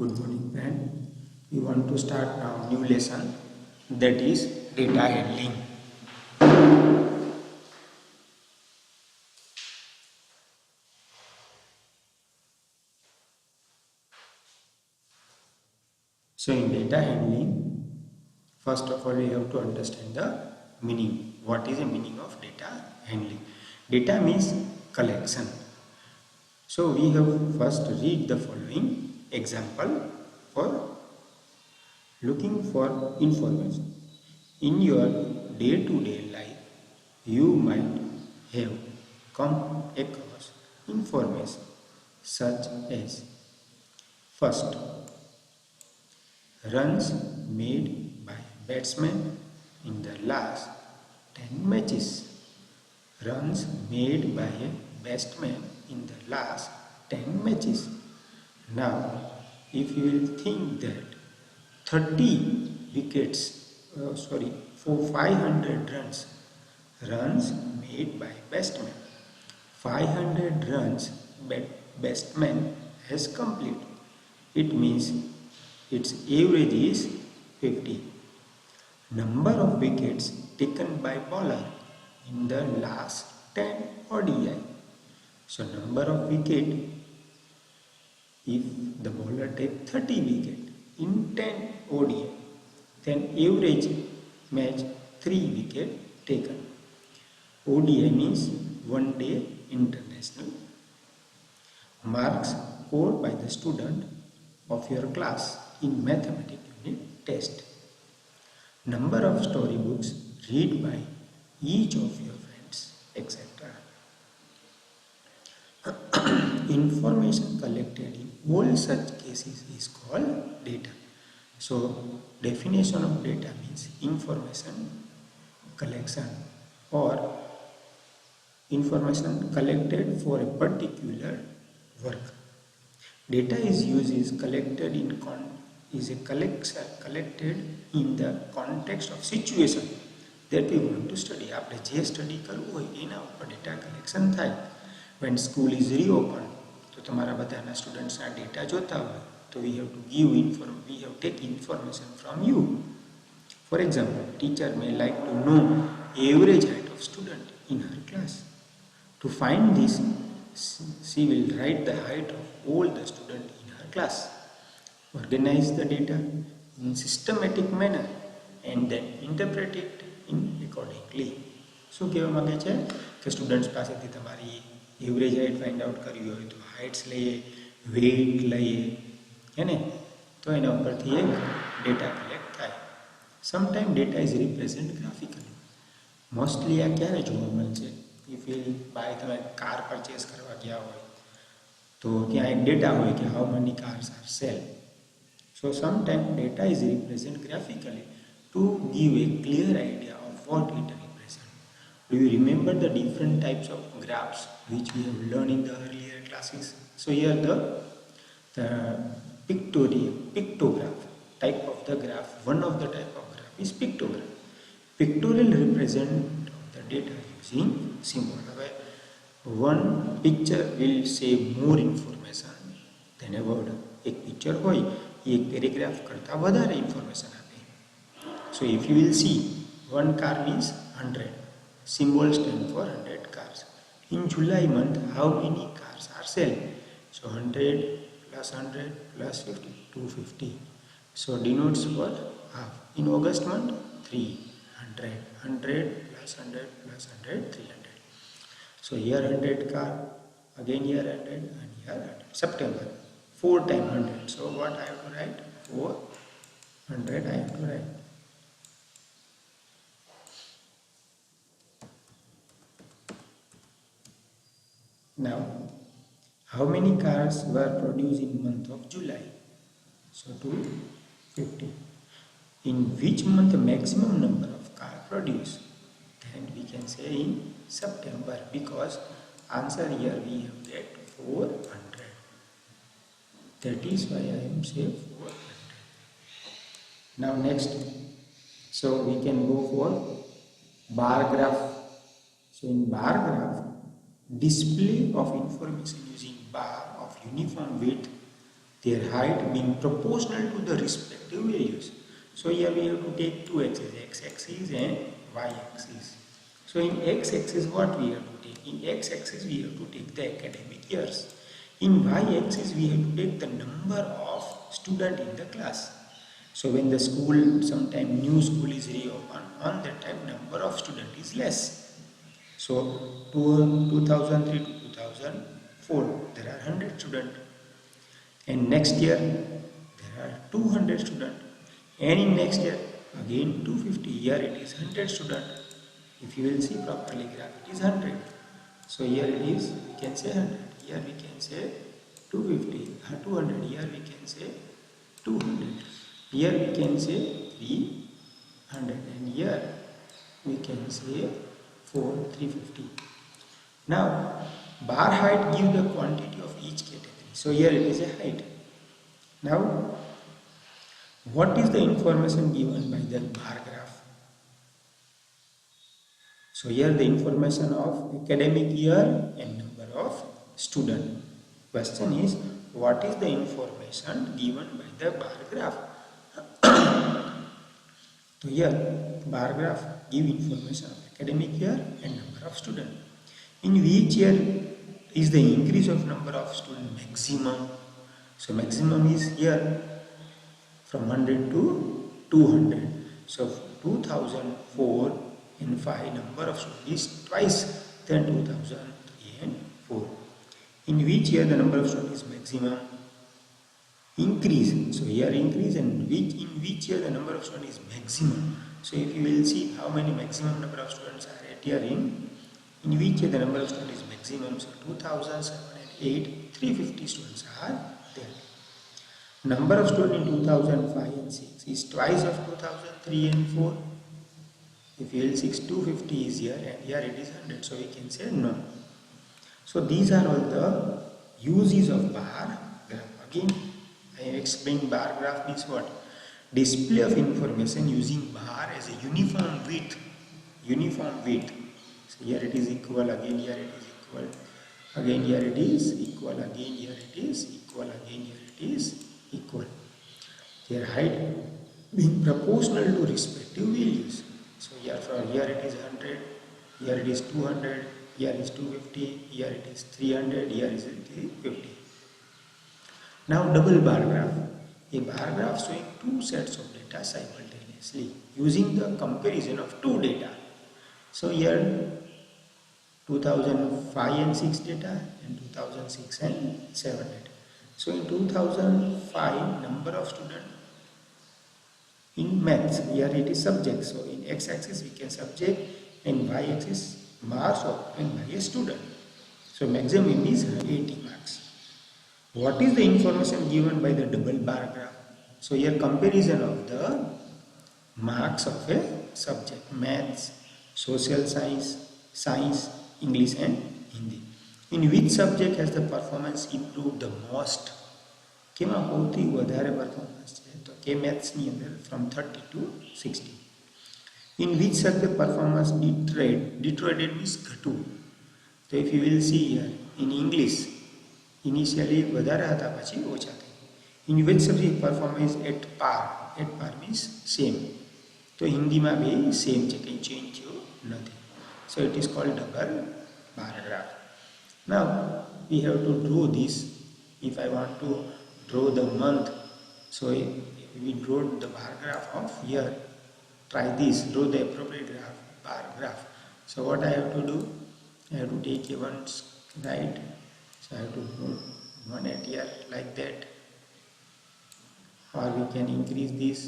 Good morning, friend. We want to start now new lesson, that is data handling. So in data handling, first of all we have to understand the meaning. What is the meaning of data handling? Data means collection. So we have first read the following example for looking for information. In your day-to-day life, you might have come across information such as: first, runs made by batsmen in the last 10 matches. Runs made by a batsman in the last 10 matches. Now, if you will think that 30 wickets, for 500 runs made by batsman, 500 runs batsman has completed. It means its average is 50. Number of wickets taken by bowler in the last 10 ODI. So number of wicket, if the bowler take 30 wicket in 10 ODI, then average match 3 wicket taken. ODI means one day international. Marks scored by the student of your class in mathematics unit test. Number of storybooks read by each of your friends, etc. Information collected in all such cases is called data. So definition of data means information collection or information collected for a particular work. Data is used is collected in the context of situation that we want to study. આપણે જે study કરવું હોય એના ઉપર data collection થાય. When school is reopened, તો તમારા બધાના સ્ટુડન્ટ્સના ડેટા જોતા હોય તો we have take information from you. For example, teacher may like to know average height of student in her class. To find this, she will write the height of all the students in her class, organize the data in systematic manner and then interpret it in accordingly. શું કહેવા માગે છે કે students પાસેથી તમારી average height find out કરવી હોય તો હાઇટ્સ લઈએ, વેઇટ લઈએ, હે ને, તો એના ઉપરથી એક ડેટા કલેક્ટ થાય. Sometime data is represent graphically. Mostly આ ક્યારે જોવા મળશે? ઇફ યુ બાય તમે કાર પરચેસ કરવા ગયા હોય તો ત્યાં એક ડેટા હોય કે how many cars are sale. So sometimes data is represented graphically to give a clear idea of what it represents. Do you remember the different types of graphs which we have learned in the earlier classes? So here the pictograph type of the graph, one of the type of graph is pictograph. Pictorial represent the data using symbol. One picture will say more information than a word. एक picture होय एक paragraph करता વધારે information આપે. So if you will see, one car means 100. Symbol stand for 100 cars. In July month, how many cars are selling? So 100 plus 100 plus 50, 250. So denotes for half. In August month, 300. 100 plus 100 plus 100, 300. So here 100 car, again here 100 and here 100. September. 4 times 100. So what I have to write? 400 I have to write. Now, how many cars were produced in month of July? So 250. In which month the maximum number of cars produced? Then we can say in September, because answer here we have get 400. That is why I am saying 400. Now next, so we can go for bar graph. So in bar graph, display of information using bar of uniform width their height being proportional to the respective values. So here we have to take two axes, x-axis and y-axis. So in x-axis what we have to take? In x-axis we have to take the academic years. In y-axis we have to take the number of students in the class. So when the school, sometime new school is reopened, on that time number of students is less. So 2003 to 2004 there are 100 students, and next year there are 200 students, and in next year again 250. Here it is 100 students. If you will see properly graph, it is 100. So here it is, we can say 100. Here we can say 250, 200. Here we can say 200. Here we can say 300, and here we can say 350. Now, bar height gives the quantity of each category. So here it is a height. Now, what is the information given by the bar graph? So here the information of academic year and number of student. Question is, what is the information given by the bar graph? So here bar graph give information of academic year and number of student. In which year is the increase of number of student maximum? So maximum is here from 100 to 200. So 2004 and 5 number of students is twice than 2003 and 4. In which year the number of students is maximum? Increase. So here increase, and in which year the number of students is maximum. So if you will see how many maximum number of students are at here, in which year the number of students is maximum. So 2007 and 8, 350 students are there. Number of students in 2005 and 6 is twice of 2003 and 4. If you will see 250 is here, and here it is 100. So we can say no. So these are all the uses of bar graph. Again, I have explained bar graph means what? Display of information using bar as a uniform width. Uniform width. So here it is equal, again here it is equal, again here it is equal, again here it is equal, again here it is equal. Their height being proportional to respective values. So here it is 100, here it is 200, here is 250, here it is 300, here is 350. Now double bar graph. A bar graph showing two sets of data simultaneously using the comparison of two data. So here 2005 and 6 data and 2006 and 7 data. So in 2005 number of students in maths, here it is subject. So in x-axis we can subject, and y-axis marks obtained by a student. So maximum is 80 marks. What is the information given by the double bar graph? So here comparison of the marks of a subject, maths, social science, science, English and Hindi. In which subject has the performance improved the most? કેમાં સૌથી વધારે performance છે? તો કે મેથ્સની અંદર from 30 to 60. In which subject performance deteriorated means ઘટવું? તો if you will see here in English initially વધારે હતા, પછી ઓછા થઈ. In which subject performance at par? At par means same. તો હિન્દીમાં બે સેમ છે, કંઈ ચેન્જ થયું નથી. So it is called double bar graph. Now we have to draw this. If I want to draw the month, so we draw the bar graph of year. Try this, draw the appropriate graph, bar graph. So what I have to do? I have to take a one right. So I have to put one at here like that, or we can increase this.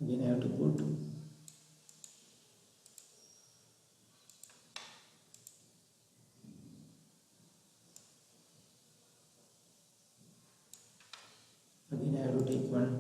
Again I have to put. Again I have to take one.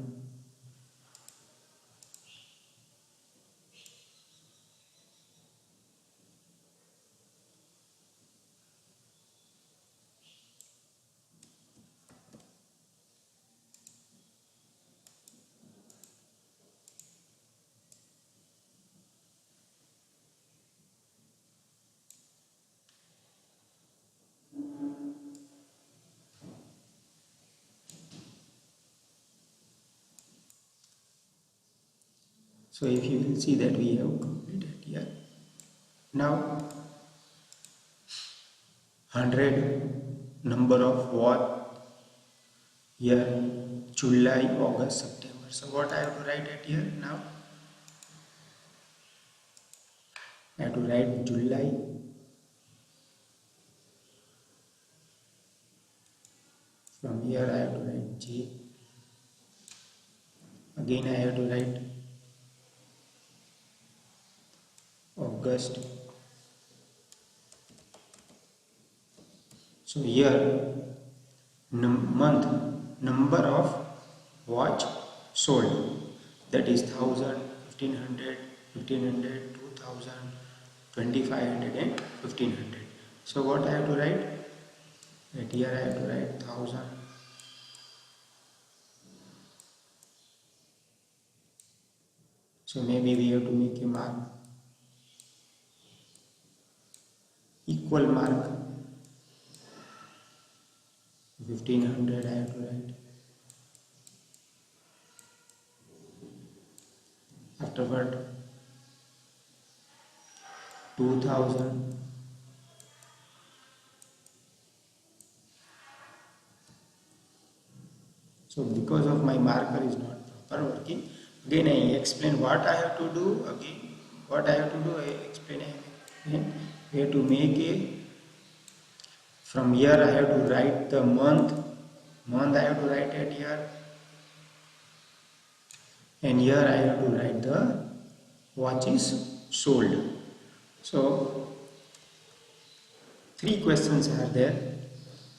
So if you will see that we have completed here. Now 100 number of what year, July, August, September. So what I have to write at here now? I have to write July, from here I have to write J, again I have to write August. So here month, number of watch sold, that is 1000, 1500, 1500, 2000, 2500 and 1500. So what I have to write? Right here I have to write 1000. So maybe we have to make a mark, equal mark, 1500 I have to write. Afterward 2000, so because of my marker is not proper working, again I explain what I have to do. Again what I have to do, I explain again. We have to make a, from here I have to write the month I have to write it here, and here I have to write the watches sold. So 3 questions are there.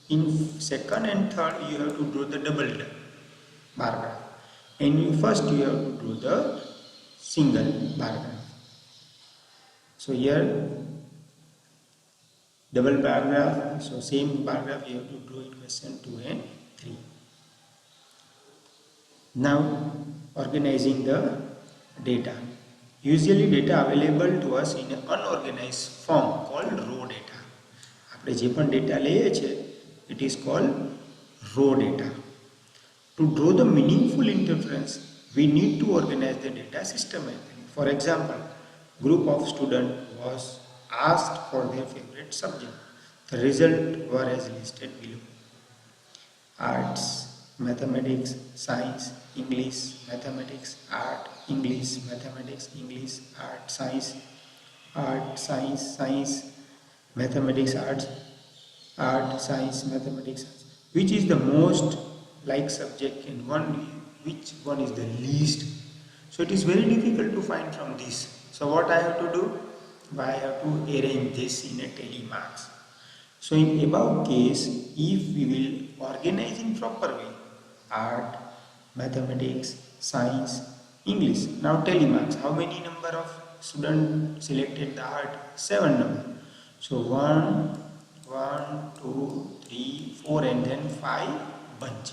In second and third you have to draw the double bar graph, and in first you have to draw the single bar graph. So here double bar graph, so same bar graph you have to draw in question 2 and 3. Now organizing the data. Usually data available to us in an unorganized form called raw data. આપણે જે પણ data લઈએ છીએ, it is called raw data. To draw the meaningful inference, we need to organize the data systematically. For example, group of students was asked for their favorite subject. The results were as listed below. Arts, mathematics, science, English, mathematics, art, English, mathematics, English, art, science, science, mathematics, art, science, mathematics. Which is the most like subject and which one is the least? So it is very difficult to find from this. So what I have to do? I have to arrange this in a tally marks. So in above case, if we will organize in proper way, art, mathematics, science, English. Now tally marks. How many number of students selected the art? 7 number. So 1, 2, 3, 4 and then 5 bunch.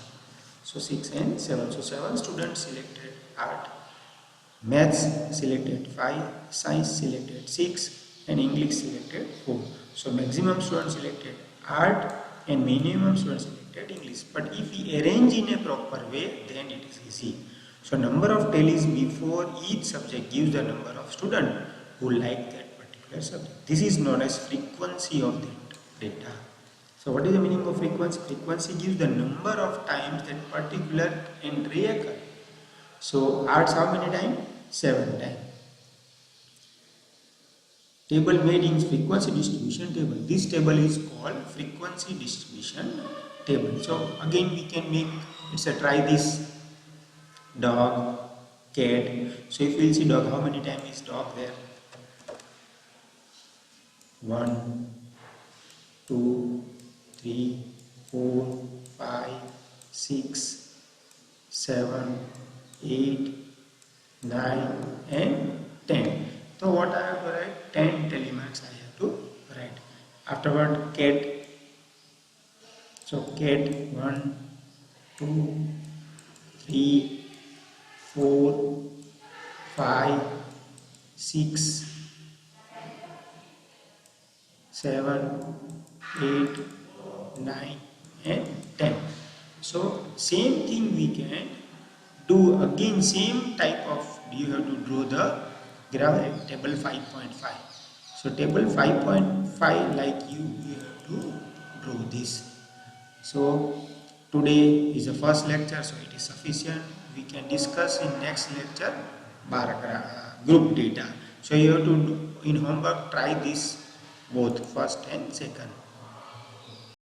So 6 and 7. So 7 students selected art. Maths selected 5, science selected 6 and English selected 4. So maximum students selected art and minimum students selected English. But if we arrange in a proper way, then it is easy. So number of tallies before each subject gives the number of students who like that particular subject. This is known as frequency of that data. So what is the meaning of frequency? Frequency gives the number of times that particular entry occurs. So arts how many times? 7 times. Table made in frequency distribution table. This table is called frequency distribution table. So again we can make, let's try this dog, cat. So if you will see dog, how many times is dog there? 1, 2, 3, 4, 5, 6, 7, 8, 9 and 10. So what I have to write? 10 tally marks I have to write. Afterward cat. So cat 1, 2, 3, 4, 5, 6, 7, 8, 9 and 10. So same thing we can do again, same type of you have to draw the graph at table 5.5. So table 5.5, like you have to draw this. So today is the first lecture, so it is sufficient. We can discuss in next lecture bar group data. So you have to do in homework, try this both first and second.